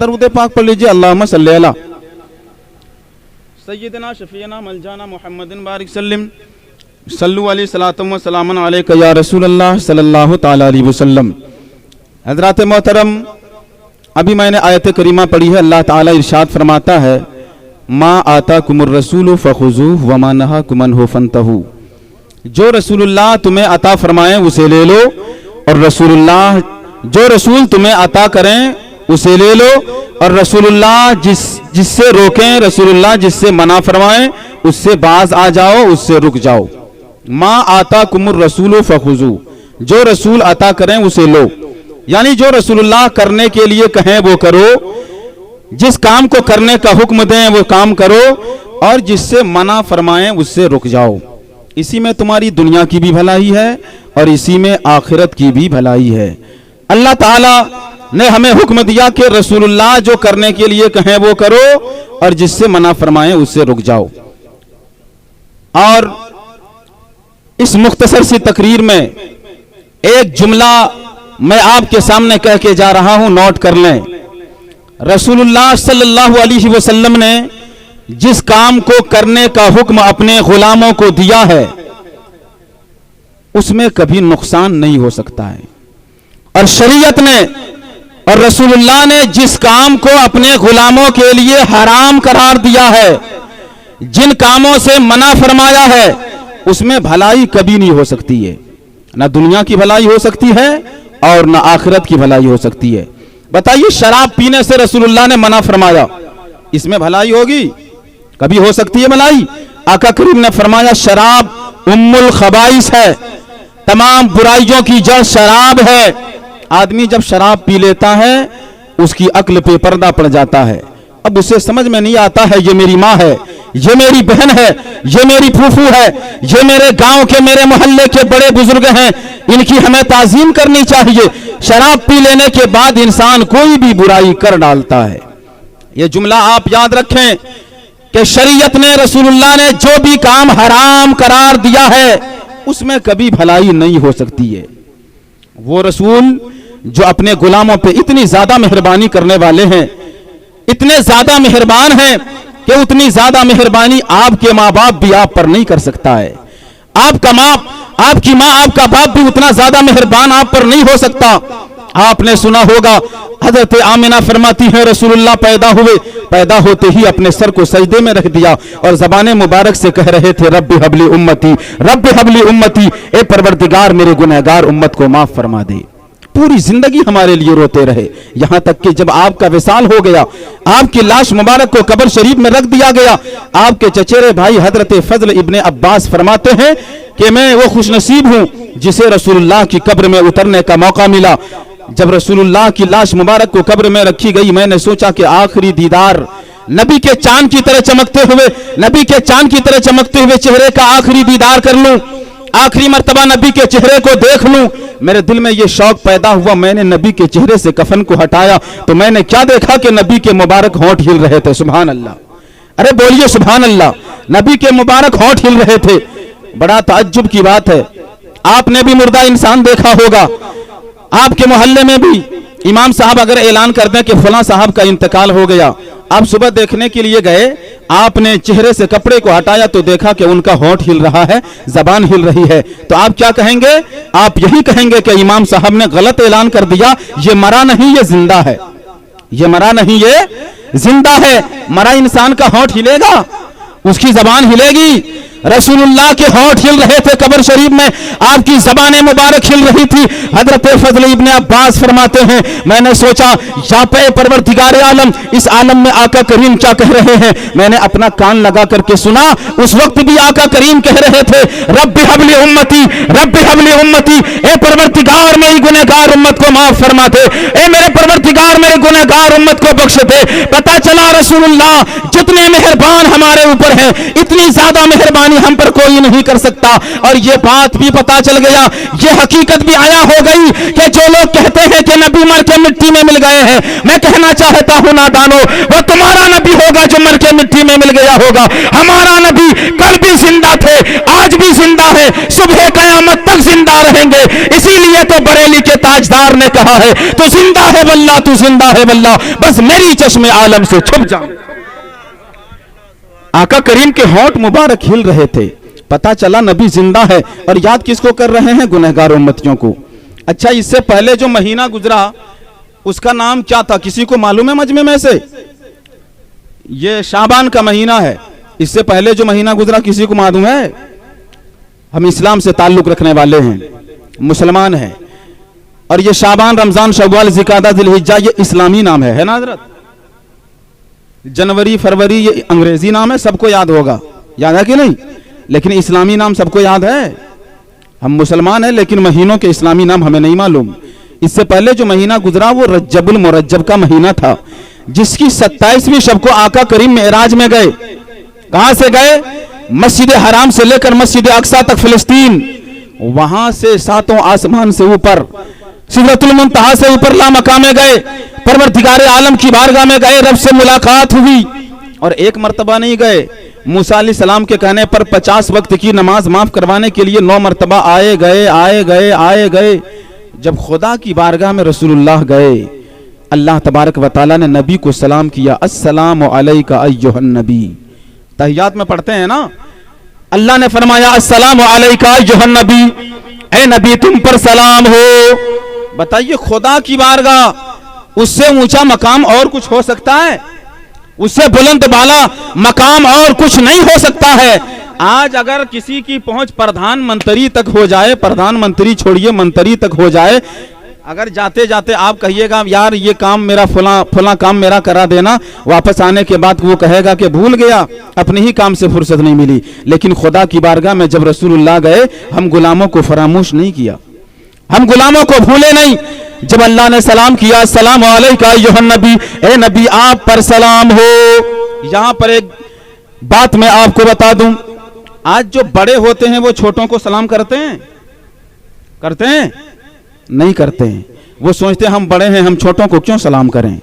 درود پاک پڑھ لیجئے، اللہم صلی علی سیدنا شفیعنا ملجانا محمد بارک سلم صلو علیہ صلاۃ و سلام علیک یا رسول اللہ صلی اللہ تعالی علیہ وسلم۔ حضرات محترم، ابھی میں نے آیت کریمہ پڑھی ہے، اللہ تعالیٰ ارشاد فرماتا ہے ما آتاکم الرسول فخذوہ وما نہاکم عنہ فانتہوا، جو رسول اللہ تمہیں عطا فرمائیں اسے لے لو، اور رسول اللہ جو رسول تمہیں عطا کریں اسے لے لو، اور رسول اللہ جس سے روکیں، رسول اللہ جس سے منع فرمائیں اس سے باز آ جاؤ، اس سے رک جاؤ۔ ما آتاکم الرسول فخذوہ، جو رسول عطا کریں اسے لو، یعنی جو رسول اللہ کرنے کے لیے کہیں وہ کرو، جس کام کو کرنے کا حکم دیں وہ کام کرو، اور جس سے منع فرمائیں اس سے رک جاؤ۔ اسی میں تمہاری دنیا کی بھی بھلائی ہے اور اسی میں آخرت کی بھی بھلائی ہے۔ اللہ تعالیٰ نے ہمیں حکم دیا کہ رسول اللہ جو کرنے کے لیے کہیں وہ کرو، اور جس سے منع فرمائیں اس سے رک جاؤ۔ اور اس مختصر سی تقریر میں ایک جملہ میں آپ کے سامنے کہہ کے جا رہا ہوں، نوٹ کر لیں۔ رسول اللہ صلی اللہ علیہ وسلم نے جس کام کو کرنے کا حکم اپنے غلاموں کو دیا ہے اس میں کبھی نقصان نہیں ہو سکتا ہے، اور شریعت نے اور رسول اللہ نے جس کام کو اپنے غلاموں کے لیے حرام قرار دیا ہے، جن کاموں سے منع فرمایا ہے، اس میں بھلائی کبھی نہیں ہو سکتی ہے۔ نہ دنیا کی بھلائی ہو سکتی ہے اور نہ آخرت کی بھلائی ہو سکتی ہے۔ بتائیے، شراب پینے سے رسول اللہ نے منع فرمایا، اس میں بھلائی ہوگی؟ کبھی ہو سکتی ہے بھلائی؟ آقا کریم نے فرمایا شراب ام الخبائث ہے، تمام برائیوں کی جڑ شراب ہے۔ آدمی جب شراب پی لیتا ہے اس کی عقل پہ پردہ پڑ جاتا ہے، اب اسے سمجھ میں نہیں آتا ہے یہ میری ماں ہے، یہ میری بہن ہے، یہ میری پھوپھو ہے، یہ میرے گاؤں کے میرے محلے کے بڑے بزرگ ہیں، ان کی ہمیں تعظیم کرنی چاہیے۔ شراب پی لینے کے بعد انسان کوئی بھی برائی کر ڈالتا ہے۔ یہ جملہ آپ یاد رکھیں کہ شریعت نے، رسول اللہ نے جو بھی کام حرام قرار دیا ہے اس میں کبھی بھلائی نہیں ہو سکتی ہے۔ وہ رسول جو اپنے غلاموں پہ اتنی زیادہ مہربانی کرنے والے ہیں، اتنے زیادہ مہربان ہیں کہ اتنی زیادہ مہربانی آپ کے ماں باپ بھی آپ پر نہیں کر سکتا ہے۔ آپ کی ماں، آپ کا باپ بھی اتنا زیادہ مہربان آپ پر نہیں ہو سکتا۔ آپ نے سنا ہوگا حضرت آمنہ فرماتی ہیں رسول اللہ پیدا ہوتے ہی اپنے سر کو سجدے میں رکھ دیا اور زبان مبارک سے کہہ رہے تھے رب حبلی امتی، رب حبلی امتی، اے پروردگار میرے گنہگار امت کو معاف فرما دے۔ پوری زندگی ہمارے لیے روتے رہے، یہاں تک کہ جب آپ کا وصال ہو گیا، آپ کی لاش مبارک کو قبر شریف میں رکھ دیا گیا، آپ کے چچیرے بھائی حضرت فضل ابن عباس فرماتے ہیں کہ میں وہ خوش نصیب ہوں جسے رسول اللہ کی قبر میں اترنے کا موقع ملا۔ جب رسول اللہ کی لاش مبارک کو قبر میں رکھی گئی، میں نے سوچا کہ آخری دیدار نبی کے چاند کی طرح چمکتے ہوئے چہرے کا آخری دیدار کر لوں، آخری مرتبہ نبی کے چہرے کو دیکھ لوں۔ میرے دل میں یہ شوق پیدا ہوا، میں نے نبی کے چہرے سے کفن کو ہٹایا تو میں نے کیا دیکھا کہ نبی کے مبارک ہونٹ ہل رہے تھے۔ سبحان اللہ، ارے بولیے سبحان اللہ، نبی کے مبارک ہونٹ ہل رہے تھے۔ بڑا تعجب کی بات ہے، آپ نے بھی مردہ انسان دیکھا ہوگا، آپ کے محلے میں بھی امام صاحب اگر اعلان کر دیں کہ فلاں صاحب کا انتقال ہو گیا، آپ صبح دیکھنے کے لیے گئے، آپ نے چہرے سے کپڑے کو ہٹایا تو دیکھا کہ ان کا ہونٹ ہل رہا ہے، زبان ہل رہی ہے، تو آپ کیا کہیں گے؟ آپ یہی کہیں گے کہ امام صاحب نے غلط اعلان کر دیا، یہ مرا نہیں یہ زندہ ہے، یہ مرا نہیں یہ زندہ ہے۔ مرا انسان کا ہونٹ ہلے گا، اس کی زبان ہلے گی؟ رسول اللہ کے ہونٹ ہل رہے تھے قبر شریف میں، آپ کی زبان مبارک ہل رہی تھی۔ حضرت فضل ابن عباس فرماتے ہیں میں نے سوچا یا پہ پروردگار عالم، اس عالم میں آقا کریم کیا کہہ رہے ہیں؟ میں نے اپنا کان لگا کر کے سنا، اس وقت بھی آقا کریم کہہ رہے تھے رب حبلی امتی، رب حبلی امتی، اے پروردگار میری گنہگار امت کو معاف فرما دے، اے میرے پروردگار میرے گنہگار امت کو بخش دے۔ پتہ چلا رسول اللہ جتنے مہربان ہمارے اوپر ہیں، اتنی زیادہ مہربانی ہم پر کوئی نہیں کر سکتا۔ اور یہ بات بھی پتا چل گیا، یہ حقیقت بھی آیا ہو گئی کہ جو لوگ کہتے ہیں کہ نبی مر کے مٹی میں مل گئے ہیں، میں کہنا چاہتا ہوں نادانو، وہ تمہارا نبی ہوگا جو مر کے مٹی میں مل گیا ہوگا۔ ہمارا نبی کل بھی زندہ تھے، آج بھی زندہ ہے، صبح قیامت تک زندہ رہیں گے۔ اسی لیے یہ تو بریلی کے تاجدار نے کہا ہے، تو زندہ ہے واللہ، تو زندہ ہے واللہ، بس میری چشم عالم سے چھپ جا۔ آقا کریم کے ہونٹ مبارک ہل رہے تھے، پتا چلا نبی زندہ ہے، اور یاد کس کو کر رہے ہیں؟ گنہگار امتیوں کو۔ اچھا، اس سے پہلے جو مہینہ گزرا اس کا نام کیا تھا؟ کسی کو معلوم ہے مجمع میں سے؟ یہ شعبان کا مہینہ ہے۔ اس سے پہلے جو مہینہ گزرا کسی کو معلوم ہے؟ ہم اسلام سے تعلق رکھنے والے ہیں، مسلمان ہیں، اور یہ شعبان، رمضان، شوال، ذوالقعدہ، ذی الحجہ یہ اسلامی نام ہے نا حضرت؟ جنوری، فروری یہ انگریزی نام ہے، سب کو یاد ہوگا، یاد ہے کہ نہیں؟ لیکن اسلامی نام سب کو یاد ہے؟ ہم مسلمان ہیں لیکن مہینوں کے اسلامی نام ہمیں نہیں معلوم۔ اس سے پہلے جو مہینہ گزرا وہ رجب المرجب کا مہینہ تھا، جس کی 27ویں شب کو آقا کریم معراج میں گئے۔ کہاں سے گئے؟ مسجد حرام سے لے کر مسجد اقصی تک فلسطین، وہاں سے 7 آسمان سے اوپر سدرۃ المنتہا سے اوپر لامکاں میں گئے، پروردگار عالم کی بارگاہ میں گئے، رب سے ملاقات ہوئی، اور ایک مرتبہ نہیں گئے۔ موسیٰ علیہ السلام کے کہنے پر 50 وقت کی نماز معاف کروانے کے لیے 9 مرتبہ آئے گئے۔ جب خدا کی بارگاہ میں رسول اللہ گئے، اللہ تبارک و تعالیٰ نے نبی کو سلام کیا، السلام علیک ایھا النبی۔ تحیات میں پڑھتے ہیں نا، اللہ نے فرمایا السلام علیک ایھا النبی، اے نبی تم پر سلام ہو۔ بتائیے خدا کی بارگاہ، اس سے اونچا مقام اور کچھ ہو سکتا ہے؟ اس سے بلند بالا مقام اور کچھ نہیں ہو سکتا ہے۔ آج اگر کسی کی پہنچ پردھان منتری تک ہو جائے، پردھان منتری چھوڑیے منتری تک ہو جائے، اگر جاتے جاتے آپ کہیے گا یار یہ کام میرا فلاں کام میرا کرا دینا، واپس آنے کے بعد وہ کہے گا کہ بھول گیا، اپنے ہی کام سے فرصت نہیں ملی۔ لیکن خدا کی بارگاہ میں جب رسول اللہ گئے، ہم غلاموں کو فراموش نہیں کیا، ہم غلاموں کو بھولے نہیں۔ جب اللہ نے سلام کیا السلام علیکہ ایھا النبی، اے نبی آپ پر سلام ہو۔ یہاں پر ایک بات میں آپ کو بتا دوں، آج جو بڑے ہوتے ہیں وہ چھوٹوں کو سلام کرتے ہیں؟ نہیں کرتے ہیں۔ وہ سوچتے ہیں ہم بڑے ہیں، ہم چھوٹوں کو کیوں سلام کریں،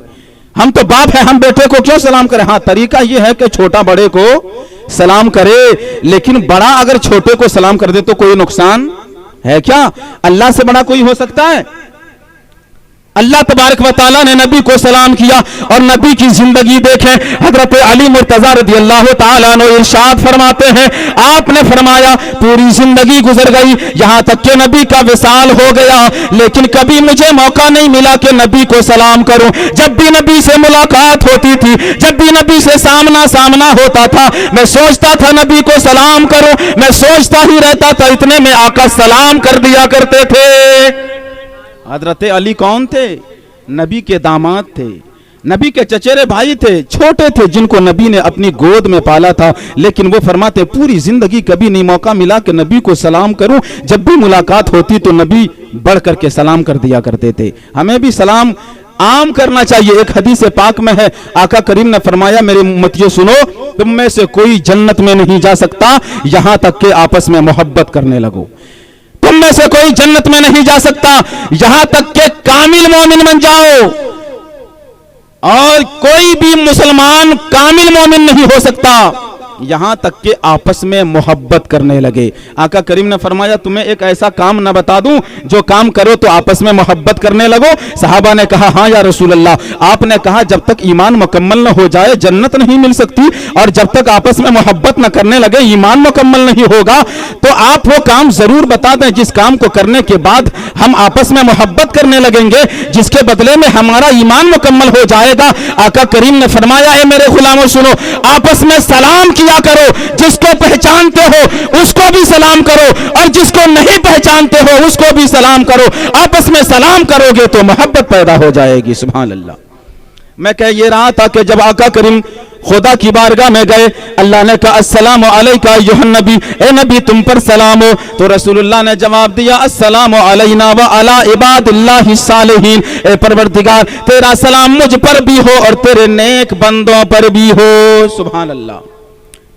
ہم تو باپ ہیں، ہم بیٹے کو کیوں سلام کریں۔ ہاں طریقہ یہ ہے کہ چھوٹا بڑے کو سلام کرے، لیکن بڑا اگر چھوٹے کو سلام کر دے تو کوئی نقصان ہے کیا؟ اللہ سے بڑا کوئی ہو سکتا ہے؟ اللہ تبارک و تعالیٰ نے نبی کو سلام کیا، اور نبی کی زندگی دیکھیں، حضرت علی مرتضیٰ رضی اللہ تعالیٰ عنہ ارشاد فرماتے ہیں، آپ نے فرمایا پوری زندگی گزر گئی، یہاں تک کہ نبی کا وصال ہو گیا، لیکن کبھی مجھے موقع نہیں ملا کہ نبی کو سلام کروں۔ جب بھی نبی سے ملاقات ہوتی تھی، جب بھی نبی سے سامنا ہوتا تھا، میں سوچتا تھا نبی کو سلام کروں، میں سوچتا ہی رہتا تھا، اتنے میں آقا سلام کر دیا کرتے تھے۔ حضرت علی کون تھے؟ نبی کے داماد تھے، نبی کے چچیرے بھائی تھے، چھوٹے تھے جن کو نبی نے اپنی گود میں پالا تھا، لیکن وہ فرماتے پوری زندگی کبھی نہیں موقع ملا کہ نبی کو سلام کروں، جب بھی ملاقات ہوتی تو نبی بڑھ کر کے سلام کر دیا کرتے تھے۔ ہمیں بھی سلام عام کرنا چاہیے۔ ایک حدیث پاک میں ہے، آقا کریم نے فرمایا میرے امتیوں سنو، تم میں سے کوئی جنت میں نہیں جا سکتا یہاں تک کہ آپس میں محبت کرنے لگو۔ تم میں سے کوئی جنت میں نہیں جا سکتا یہاں تک کہ کامل مومن بن جاؤ، اور کوئی بھی مسلمان کامل مومن نہیں ہو سکتا یہاں تک کہ آپس میں محبت کرنے لگے۔ آقا کریم نے فرمایا تمہیں ایک ایسا کام نہ بتا دوں جو کام کرو تو آپس میں محبت کرنے لگو؟ صحابہ نے کہا ہاں یا رسول اللہ۔ آپ نے کہا جب تک ایمان مکمل نہ ہو جائے جنت نہیں مل سکتی، اور جب تک آپس میں محبت نہ کرنے لگے ایمان مکمل نہیں ہوگا۔ تو آپ وہ کام ضرور بتا دیں جس کام کو کرنے کے بعد ہم آپس میں محبت کرنے لگیں گے، جس کے بدلے میں ہمارا ایمان مکمل ہو جائے گا۔ آقا کریم نے فرمایا اے میرے غلاموں سنو، آپس میں سلام کیا کرو، جس کو پہچانتے ہو اس کو بھی سلام کرو، اور جس کو نہیں پہچانتے ہو اس کو بھی سلام کرو۔ آپس میں سلام کرو گے تو محبت پیدا ہو جائے گی۔ سبحان اللہ۔ میں کہہ یہ رہا تھا کہ جب آقا کریم خدا کی بارگاہ میں گئے، اللہ نے کہا السلام علیکہ ایھا النبی، اے نبی تم پر سلام ہو، تو رسول اللہ نے جواب دیا السلام علینا وعلی عباد اللہ الصالحین، اے پروردگار تیرا سلام مجھ پر بھی ہو اور تیرے نیک بندوں پر بھی ہو۔ سبحان اللہ۔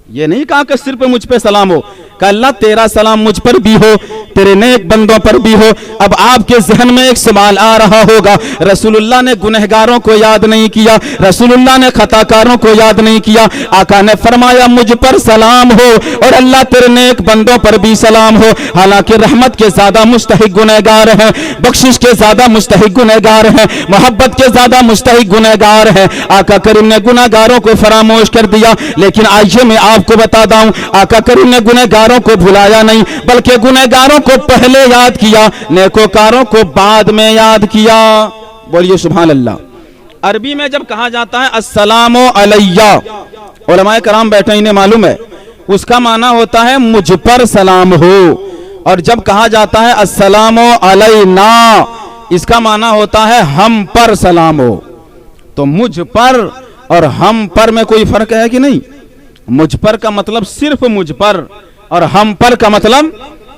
یہ نہیں کہا کہ صرف مجھ پہ سلام ہو، کہ اللہ تیرا سلام مجھ پر بھی ہو، तेरे नेक बंदों पर भी हो। अब आपके जहन में एक सवाल आ रहा होगा, रसूलुल्लाह ने गुनहगारों को याद नहीं किया, रसूलुल्लाह ने खताकारों को याद नहीं किया। आका ने फरमाया मुझ पर सलाम हो और अल्लाह तेरे नेक बंदों पर भी सलाम हो। हालांकि रहमत के ज्यादा मुस्तहिक गुनहगार हैं, बख्शिश के ज्यादा मुस्तहिक गुनहगार हैं, मोहब्बत के ज्यादा मुस्तहिक गुनहगार हैं। आका करीम ने गुनहगारों को फरामोश कर दिया। लेकिन आइए मैं आपको बता दूं, आका करीम ने गुनहगारों को भुलाया नहीं, बल्कि गुनहगारों को पहले याद किया, नेकोकारों को बाद में याद किया। बोलिए सुभान अल्लाह। अरबी में जब कहा जाता है अस्सलामु अलैया, उलमाए कराम बैठे इन्हें मालूम है, उसका माना होता है मुझ पर सलाम हो। और जब कहा जाता है अस्सलामु अलैना, इसका माना होता है हम पर सलाम हो। तो मुझ पर और हम पर में कोई फर्क है कि नहीं? मुझ पर का मतलब सिर्फ मुझ पर, और हम पर का मतलब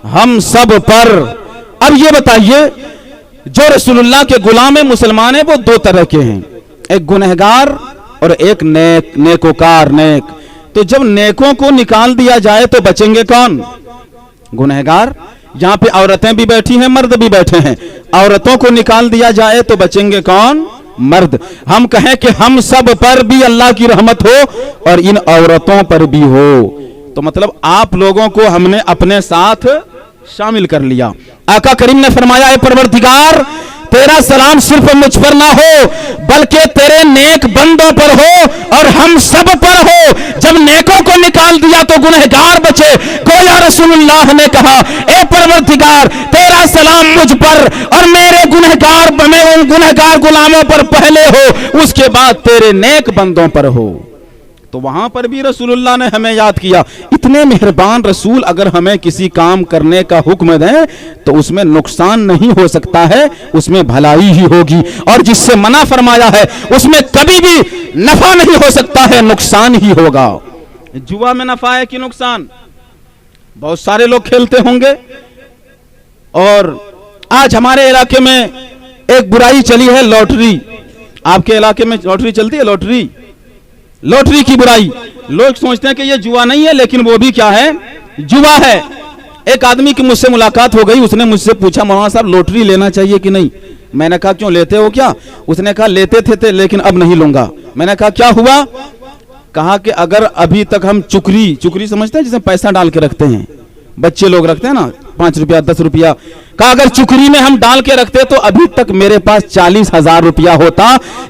हम सब पर। अब ये बताइए, जो रसूलुल्लाह के गुलाम मुसलमान है वो दो तरह के हैं, एक गुनहगार और एक नेक, नेकोकार, नेक। तो जब नेकों को निकाल दिया जाए तो बचेंगे कौन? गुनहगार। यहाँ पे औरतें भी बैठी हैं, मर्द भी बैठे हैं, औरतों को निकाल दिया जाए तो बचेंगे कौन? मर्द। हम कहें कि हम सब पर भी अल्लाह की रहमत हो और इन औरतों पर भी हो, तो मतलब आप लोगों को हमने अपने साथ शामिल कर लिया। आका करीम ने फरमाया, ऐ परवरदिगार तेरा सलाम सिर्फ मुझ पर ना हो बल्कि तेरे नेक बंदों पर हो और हम सब पर हो। जब नेकों को निकाल दिया तो गुनहगार बचे। गोया रसूलुल्लाह ने कहा, ऐ परवरदिगार तेरा सलाम मुझ पर और मेरे गुनहगार गुलामों पर पहले हो, उसके बाद तेरे नेक बंदों पर हो। तो वहां पर भी रसूलुल्लाह ने हमें याद किया। इतने मेहरबान रसूल अगर हमें किसी काम करने का हुक्म दें तो उसमें नुकसान नहीं हो सकता है, उसमें भलाई ही होगी। और जिससे मना फरमाया है उसमें कभी भी नफा नहीं हो सकता है, नुकसान ही होगा। जुआ में नफा है कि नुकसान? बहुत सारे लोग खेलते होंगे। और आज हमारे इलाके में एक बुराई चली है, लॉटरी। आपके इलाके में लॉटरी चलती है? लॉटरी की बुराई। लोग सोचते हैं कि ये जुआ नहीं है, लेकिन वो भी क्या है? जुआ है। एक आदमी की मुझसे मुलाकात हो गई, उसने मुझसे पूछा, मौलाना साहब लॉटरी लेना चाहिए कि नहीं? मैंने कहा क्यों, लेते हो क्या? उसने कहा लेते थे लेकिन अब नहीं लूंगा। मैंने कहा क्या हुआ? कहा कि अगर अभी तक हम चुकरी समझते हैं जिसमें पैसा डाल के रखते हैं, बच्चे लोग रखते हैं ना, 5 रुपया 10 रुपया का, अगर चुकरी में हम डाल के रखते तो अभी तक मेरे पास 40,000 रुपया होता।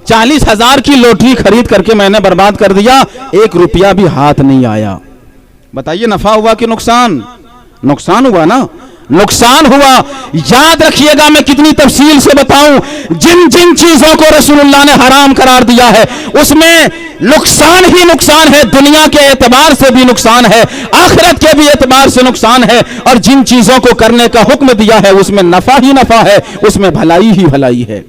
40,000 की लॉटरी खरीद करके मैंने बर्बाद कर दिया, 1 रुपया भी हाथ नहीं आया। बताइए नफा हुआ कि नुकसान? नुकसान हुआ ना, नुकसान हुआ। याद रखिएगा, मैं कितनी तफसील से बताऊं, जिन जिन चीजों को रसूलुल्लाह ने हराम करार दिया है उसमें नुकसान ही नुकसान है। दुनिया के एतबार से भी नुकसान है, आखिरत के भी एतबार से नुकसान है। और जिन चीजों को करने का हुक्म दिया है उसमें नफा ही नफा है, उसमें भलाई ही भलाई है।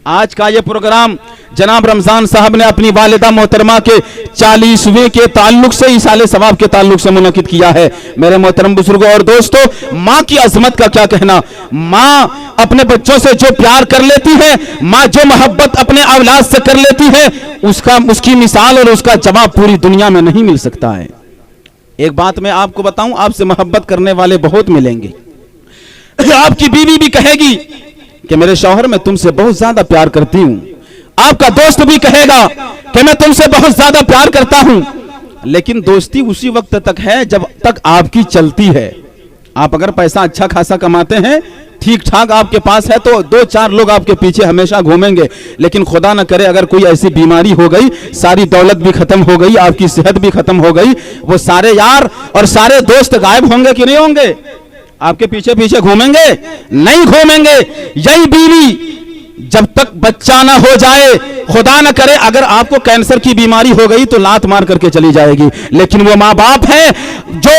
आज का ये प्रोग्राम जनाब रमजान साहब ने अपनी वालिदा मोहतरमा के 40वें के ताल्लुक से, इसाले सवाब के ताल्लुक से मुनक्किद किया है। मेरे मोहतरम बुजुर्गों और दोस्तों, माँ की अजमत का क्या कहना। माँ अपने बच्चों से जो प्यार कर लेती है, माँ जो मोहब्बत अपने औलाद से कर लेती है, उसकी मिसाल और उसका जवाब पूरी दुनिया में नहीं मिल सकता है। एक बात मैं आपको बताऊं, आपसे मोहब्बत करने वाले बहुत मिलेंगे। आपकी बीवी भी कहेगी कि मेरे शौहर मैं तुमसे बहुत ज्यादा प्यार करती हूं। आपका दोस्त भी कहेगा कि मैं तुमसे बहुत ज्यादा प्यार करता हूं। लेकिन दोस्ती उसी वक्त तक है जब तक आपकी चलती है। आप अगर पैसा अच्छा खासा कमाते हैं, ठीक ठाक आपके पास है, तो 2-4 लोग आपके पीछे हमेशा घूमेंगे। लेकिन खुदा न करे अगर कोई ऐसी बीमारी हो गई, सारी दौलत भी खत्म हो गई, आपकी सेहत भी खत्म हो गई, वो सारे यार और सारे दोस्त गायब होंगे कि नहीं होंगे? आपके पीछे पीछे घूमेंगे? नहीं घूमेंगे। यही बीवी जब तक बच्चा ना हो जाए, खुदा न करे अगर आपको कैंसर की बीमारी हो गई तो लात मार करके चली जाएगी। लेकिन वो माँ बाप है जो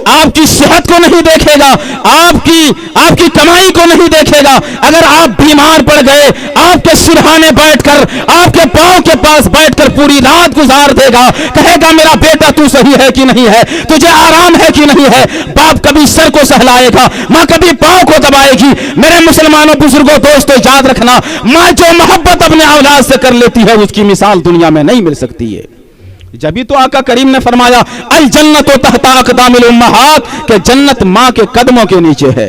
आपकी सेहत को नहीं देखेगा, आपकी कमाई को नहीं देखेगा। अगर आप बीमार पड़ गए, आपके सिरहाने बैठकर, आपके पांव के पास बैठकर पूरी रात गुजार देगा, कहेगा मेरा बेटा तू सही है कि नहीं है, तुझे आराम है कि नहीं है। बाप कभी सर को सहलाएगा, माँ कभी पांव को दबाएगी। मेरे मुसलमानों बुजुर्गों दोस्तों, याद रखना, माँ जो मोहब्बत अपने औलाद से कर लेती है उसकी मिसाल दुनिया में नहीं मिल सकती है। जब तो आका करीम ने फरमाया अल जन्नतो तहता अक़दामिल उम्महात, के जन्नत माँ के कदमों के नीचे है।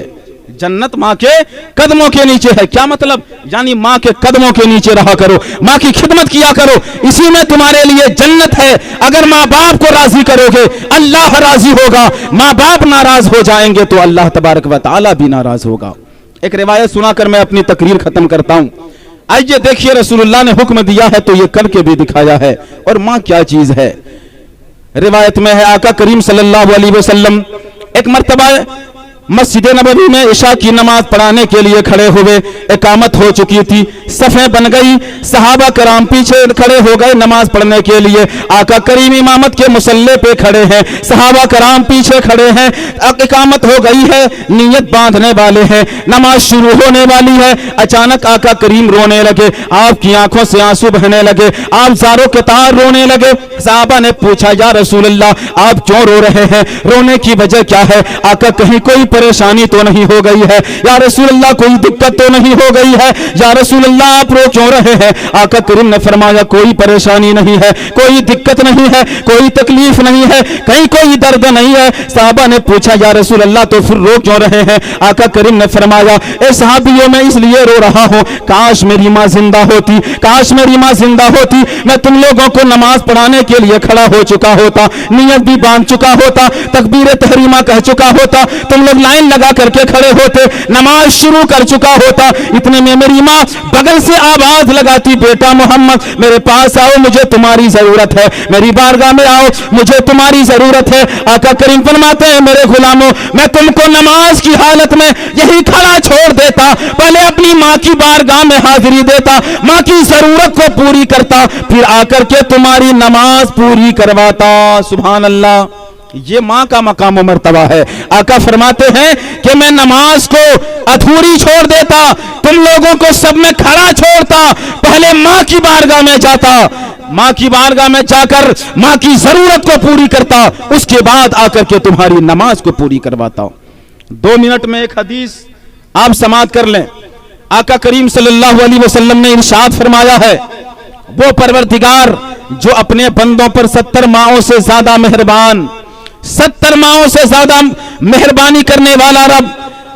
जन्नत माँ के कदमों के नीचे है। क्या मतलब? यानी माँ के कदमों के नीचे रहा करो, माँ की खिदमत किया करो, इसी में तुम्हारे लिए जन्नत है। अगर माँ बाप को राजी करोगे अल्लाह राजी होगा, माँ बाप नाराज हो जाएंगे तो अल्लाह तबारक व तआला भी नाराज होगा। एक रिवायत सुनाकर मैं अपनी तकरीर खत्म करता हूं। आइए देखिए, रसूलुल्लाह ने हुक्म दिया है तो ये करके भी दिखाया है। और माँ क्या चीज है? रिवायत में है आका करीम सल्लल्लाहु अलैहि वसल्लम एक मर्तबा मस्जिद नबवी में इशा की नमाज पढ़ाने के लिए खड़े हुए। इकामत हो चुकी थी, सफ़ें बन गई, सहाबा कराम पीछे खड़े हो गए नमाज पढ़ने के लिए। आका करीम इमामत के मुसल्ले पे खड़े हैं, सहाबा कराम पीछे खड़े हैं। इकामत हो गई है, नियत बांधने वाले हैं, नमाज शुरू होने वाली है। अचानक आका करीम रोने लगे, आपकी आंखों से आंसू बहने लगे, आप ज़ारों के तार रोने लगे। सहाबा ने पूछा, या रसूलल्लाह आप क्यों रो रहे हैं, रोने की वजह क्या है? आका कहीं कोई परेशानी तो नहीं हो गई है? या रसूलल्लाह कोई दिक्कत तो नहीं हो गई है? या रसूलल्लाह आप रो क्यों रहे हैं? आका करीम ने फरमाया, कोई परेशानी नहीं है, कोई दिक्कत नहीं है, कोई तकलीफ नहीं है, कहीं कोई दर्द नहीं है। साहबा ने पूछा, या रसूलल्लाह तो फिर रो क्यों रहे हैं? आका करीम ने फरमाया, ए साहबियों मैं इसलिए रो रहा हूं, काश मेरी माँ जिंदा होती, काश मेरी माँ जिंदा होती, मैं तुम लोगों को नमाज पढ़ाने के लिए खड़ा हो चुका होता, नियत भी बांध चुका होता, तकबीर तहरीमा कह चुका होता, तुम लोग लाइन लगा करके खड़े होते, नमाज शुरू कर चुका होता। इतने में मेरी माँ बगल से आवाज लगाती, बेटा मोहम्मद मेरे पास आओ, मुझे तुम्हारी जरूरत है, मेरी बारगाह में आओ, मुझे तुम्हारी जरूरत है। आका करीम फरमाते हैं, मेरे गुलामों मैं तुमको नमाज की हालत में यही खड़ा छोड़ देता, पहले अपनी माँ की बारगाह में हाजिरी देता, माँ की जरूरत को पूरी करता, फिर आकर के तुम्हारी नमाज पूरी करवाता। सुभान अल्लाह, ये माँ का मकाम मर्तबा है। आका फरमाते हैं कि मैं नमाज को अधूरी छोड़ देता, तुम लोगों को सब में खड़ा छोड़ता, पहले माँ की बारगाह में जाता, माँ की बारगाह में जाकर माँ की जरूरत को पूरी करता, उसके बाद आकर के तुम्हारी नमाज को पूरी करवाता। 2 मिनट में एक हदीस आप समाअत कर लें। आका करीम सल्लल्लाहु अलैहि वसल्लम ने इरशाद फरमाया है, वो परवरदिगार जो अपने बंदों पर 70 माओं से ज्यादा मेहरबान, 70 माओं से ज्यादा मेहरबानी करने वाला रब,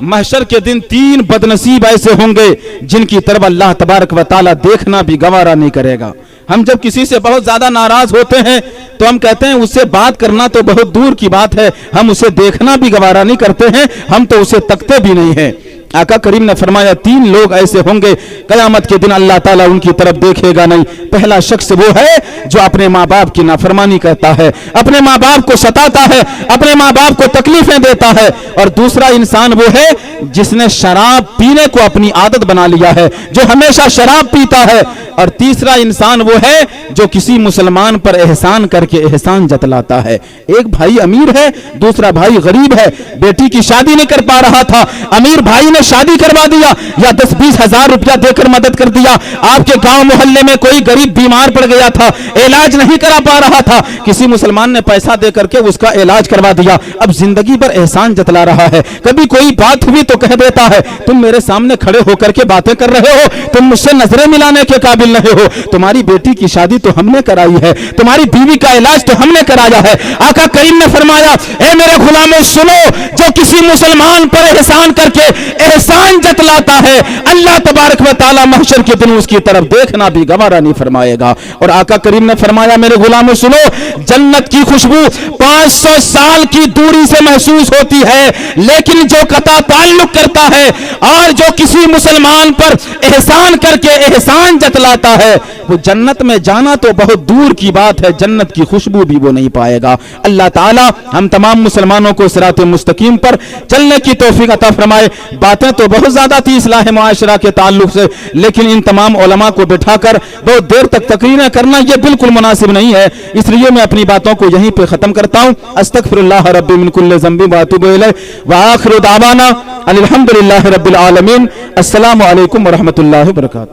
महशर के दिन 3 बदनसीब ऐसे होंगे जिनकी तरफ अल्लाह तबारक व ताला देखना भी गवारा नहीं करेगा। हम जब किसी से बहुत ज्यादा नाराज होते हैं तो हम कहते हैं उससे बात करना तो बहुत दूर की बात है, हम उसे देखना भी गवारा नहीं करते हैं, हम तो उसे तकते भी नहीं हैं। आका करीम ने फरमाया, 3 लोग ऐसे होंगे कयामत के दिन अल्लाह ताला उनकी तरफ देखेगा नहीं। पहला शख्स वो है जो अपने माँ बाप की नाफरमानी करता है, अपने माँ बाप को सताता है, अपने माँ बाप को तकलीफें देता है। और दूसरा इंसान वो है जिसने शराब पीने को अपनी आदत बना लिया है, जो हमेशा शराब पीता है। और तीसरा इंसान वो है जो किसी मुसलमान पर एहसान करके एहसान जतलाता है। एक भाई अमीर है, दूसरा भाई गरीब है, बेटी की शादी नहीं कर पा रहा था, अमीर भाई ने शादी करवा दिया या 10-20 हजार रुपया देकर मदद कर दिया। आपके गांव मोहल्ले में कोई गरीब बीमार पड़ गया था, इलाज नहीं करा पा रहा था, किसी मुसलमान ने पैसा दे करके उसका इलाज करवा दिया। अब जिंदगी भर एहसान जतला रहा है, कभी कोई बात हुई तो कह देता है, तुम मेरे सामने खड़े होकर के बातें कर रहे हो, तुम मुझसे नजरें मिलाने के काबिल नहीं हो, तुम्हारी बेटी की शादी तो हमने कराई है, तुम्हारी बीवी का इलाज तो हमने कराया है। आका करीम ने फरमाया, ए मेरे गुलामों सुनो, जो किसी मुसलमान पर एहसान करके एहसान जतलाता है, अल्लाह तबारक व तआला महशर के दिन उसकी तरफ देखना भी गवारा नहीं फरमाएगा। और आका करीम ने फरमाया, मेरे गुलामों सुनो, जन्नत की खुशबू 500 साल की दूरी से महसूस होती है, लेकिन जो कता ताल्लुक करता है और जो किसी मुसलमान पर एहसान करके एहसान जतलाता है, वो जन्नत में जाना तो बहुत दूर की बात है, जन्नत की खुशबू भी वो नहीं पाएगा। अल्लाह ताला हम तमाम मुसलमानों को सिराते मुस्तकीम पर चलने की तौफीक अता फरमाए। बातें तो बहुत ज्यादा थी इस्लाह मुआशरा के ताल्लुक से, लेकिन इन तमाम उलमा को बिठाकर बहुत देर तक तकरीरें करना ये बिल्कुल मुनासिब नहीं है, इसलिए मैं अपनी बातों को यहीं पे खत्म करता हूँ। अस्तगफिरुल्लाह रब्बी मिन कुल्लि ज़ंबि व अतूबु इलैह व आखिरु दावाना अनिल हम्दुलिल्लाहि रब्बिल आलमीन। अस्सलामु अलैकुम व रहमतुल्लाहि व बरकातुहू।